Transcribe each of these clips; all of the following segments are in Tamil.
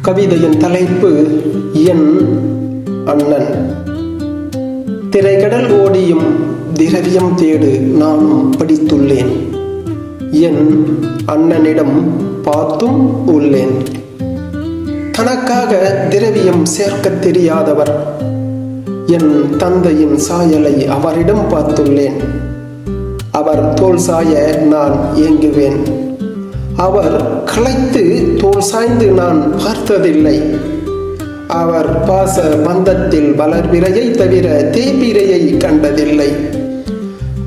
கவிதையின் தலைப்பு என் அண்ணன். திரைக்கடல் ஓடியும் திரவியம் தேடு நானும் படித்துள்ளேன். என் அண்ணனிடம் பார்த்தும் உள்ளேன். தனக்காக திரவியம் சேர்க்க தெரியாதவர். என் தந்தையின் சாயலை அவரிடம் பார்த்துள்ளேன். அவர் தோல் சாய நான் ஏங்குவேன். அவர் களைத்து தோல் சாய்ந்து நான் பார்த்ததில்லை. அவர் பாச பந்தத்தில் வளர்பிறையை தவிர தேய்பிரையை கண்டதில்லை.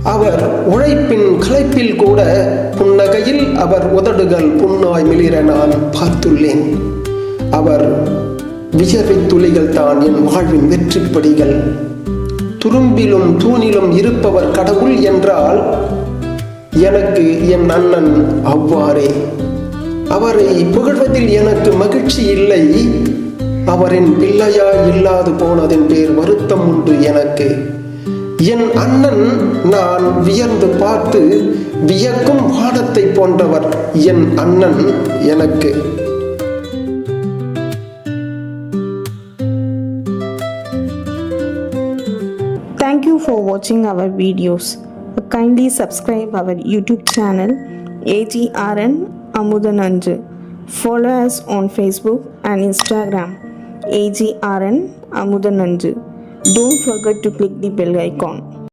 அவர் உழைப்பின் களைப்பில் கூட புன்னகையில் அவர் உதடுகள் புண்ணாய் மிளிர நான் பார்த்துள்ளேன். அவர் வியர்வை துளிகள் தான் என் வாழ்வின் வெற்றிப்படிகள். துரும்பிலும் தூணிலும் இருப்பவர் கடவுள் என்றால் எனக்கு என் அண்ணன் அவ்வாறே. அவரை புகழ்வதில் எனக்கு மகிழ்ச்சி இல்லை. அவரின் பிள்ளையாய் இல்லாது போனதின் பேர் வருத்தம் உண்டு எனக்கு. என் அண்ணன் நான் வியந்து பார்த்து வியக்கும் வானத்தை போன்றவர். என் அண்ணன் எனக்கு. Thank you for watching our videos. Kindly subscribe our YouTube channel AGRN Amudananju. Follow us on Facebook and Instagram AGRN Amudananju. Don't forget to click the bell icon.